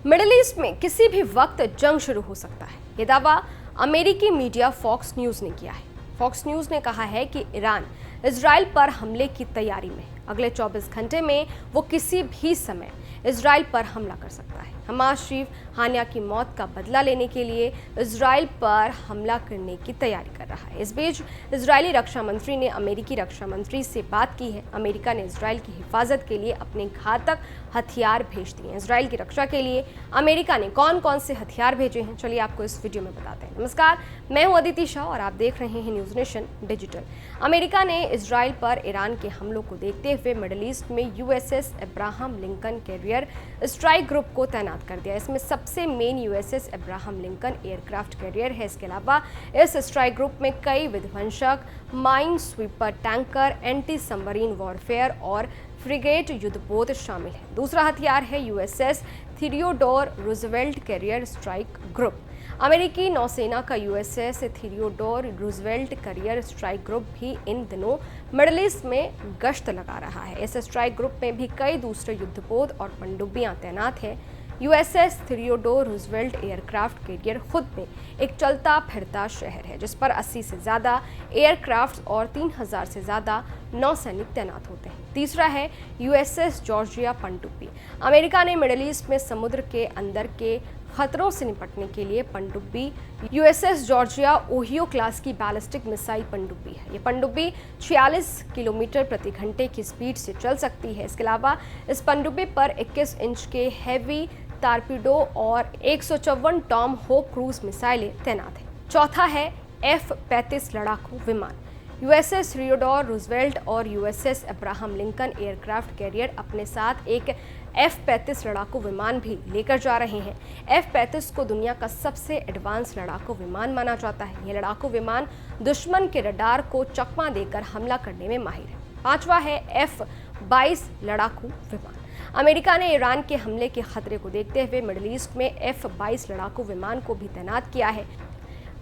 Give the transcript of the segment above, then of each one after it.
Middle east में किसी भी वक्त जंग शुरू हो सकता है। ये दावा अमेरिकी मीडिया फॉक्स न्यूज ने किया है। फॉक्स न्यूज ने कहा है कि ईरान इजराइल पर हमले की तैयारी में है। अगले 24 घंटे में वो किसी भी समय इजराइल पर हमला कर सकता है। हमास चीफ हानिया की मौत का बदला लेने के लिए इजराइल पर हमला करने की तैयारी कर रहा है। इस बीच इजरायली रक्षा मंत्री ने अमेरिकी रक्षा मंत्री से बात की है। अमेरिका ने इजराइल की हिफाजत के लिए अपने घातक हथियार भेज दिए हैं। इजराइल की रक्षा के लिए अमेरिका ने कौन कौन से हथियार भेजे हैं, चलिए आपको इस वीडियो में बताते हैं। नमस्कार, मैं हूं अदिति शाह और आप देख रहे हैं न्यूज नेशन डिजिटल। अमेरिका ने इजराइल पर ईरान के हमलों को देखते हुए मिडिल ईस्ट में USS Abraham Lincoln carrier strike group को तैनात कर दिया। इसमें सबसे main USS Abraham Lincoln aircraft carrier है। इसके अलावा इस स्ट्राइक ग्रुप में कई विध्वंसक, mine sweeper tanker, anti submarine warfare और फ्रिगेट युद्धपोत शामिल है। दूसरा हथियार है USS Theodore Roosevelt carrier strike group. अमेरिकी नौसेना का USS Theodore Roosevelt carrier strike group भी इन दिनों मिडिल ईस्ट में गश्त लगा रहा है। इस स्ट्राइक ग्रुप में भी कई दूसरे युद्धपोत और पनडुब्बियां तैनात हैं। USS Theodore Roosevelt aircraft carrier खुद में एक चलता फिरता शहर है, जिस पर 80 से ज़्यादा एयरक्राफ्ट और 3000 से ज़्यादा नौसैनिक तैनात होते हैं। तीसरा है यूएसएस जॉर्जिया पनडुब्बी। अमेरिका ने मिडिल ईस्ट में समुद्र के अंदर के खतरों से निपटने के लिए पनडुब्बी यूएसएस जॉर्जिया ओहियो क्लास की बैलिस्टिक मिसाइल पनडुब्बी है। ये पनडुब्बी 46 किलोमीटर प्रति घंटे की स्पीड से चल सकती है। इसके अलावा इस पनडुब्बी पर 21 इंच के हैवी टारपीडो और 154 टॉम होप क्रूज मिसाइलें तैनात हैं। चौथा है F-35 लड़ाकू विमान। यूएसएस थियोडोर रूजवेल्ट और USS Abraham Lincoln aircraft carrier अपने साथ एक F-35 लड़ाकू विमान भी लेकर जा रहे हैं। F-35 को दुनिया का सबसे एडवांस लड़ाकू विमान माना जाता है। ये लड़ाकू विमान दुश्मन के रडार को चकमा देकर हमला करने में माहिर है। पांचवा है F-22 लड़ाकू विमान। अमेरिका ने ईरान के हमले के खतरे को देखते हुए मिडिल ईस्ट में F-22 लड़ाकू विमान को भी तैनात किया है।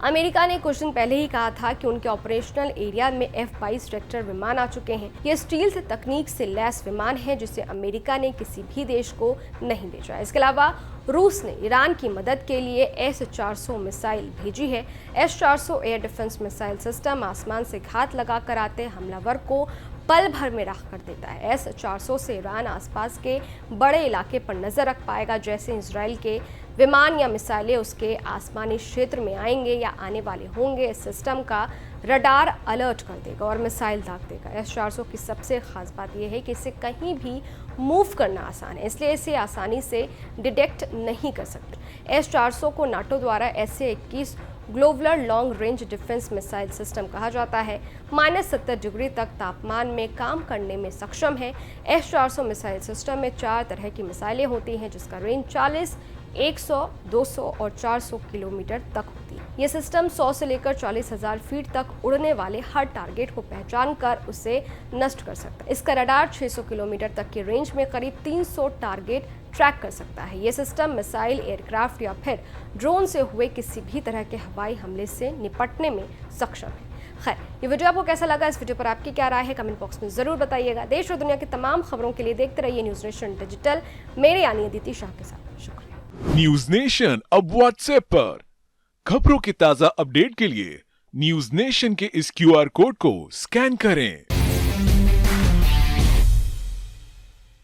अमेरिका ने कुछ दिन पहले ही कहा था कि उनके ऑपरेशनल एरिया में F-22 ट्रैक्टर विमान आ चुके हैं। ये स्टील्थ तकनीक से लैस विमान है, जिसे अमेरिका ने किसी भी देश को नहीं भेजा है। इसके अलावा रूस ने ईरान की मदद के लिए S-400 मिसाइल भेजी है। S-400 air defence missile system आसमान से घात लगाकर आते हमलावर को पल भर में राख कर देता है। S-400 से ईरान आसपास के बड़े इलाके पर नजर रख पाएगा। जैसे इजराइल के विमान या मिसाइलें उसके आसमानी क्षेत्र में आएंगे या आने वाले होंगे, इस सिस्टम का रडार अलर्ट कर देगा और मिसाइल दाग देगा। S-400 की सबसे खास बात यह है कि इसे कहीं भी मूव करना आसान है, इसलिए इसे आसानी से डिटेक्ट नहीं कर सकते। S-400 को नाटो द्वारा SA-21 global long range defence missile system कहा जाता है। -70 डिग्री तक तापमान में काम करने में सक्षम है। S-400 मिसाइल सिस्टम में 4 तरह की मिसाइलें होती हैं, जिसका रेंज 40, 100, 200 और 400 किलोमीटर तक होती है। ये सिस्टम 100 से लेकर 40,000 फीट तक उड़ने वाले हर टारगेट को पहचान कर उसे नष्ट कर सकता है। इसका रडार 600 किलोमीटर तक की रेंज में करीब 300 टारगेट ट्रैक कर सकता है। ये सिस्टम मिसाइल, एयरक्राफ्ट या फिर ड्रोन से हुए किसी भी तरह के हवाई हमले से निपटने में सक्षम है। खैर, ये वीडियो आपको कैसा लगा? इस वीडियो पर आपकी क्या राय है? कमेंट बॉक्स में जरूर बताइएगा। देश और दुनिया की तमाम खबरों के लिए देखते रहिए न्यूज नेशन डिजिटल, मेरे यानी अदिति शाह के साथ। शुक्रिया। न्यूज नेशन अब व्हाट्सएप पर खबरों की ताजा अपडेट के लिए न्यूज नेशन के इस QR कोड को स्कैन करें।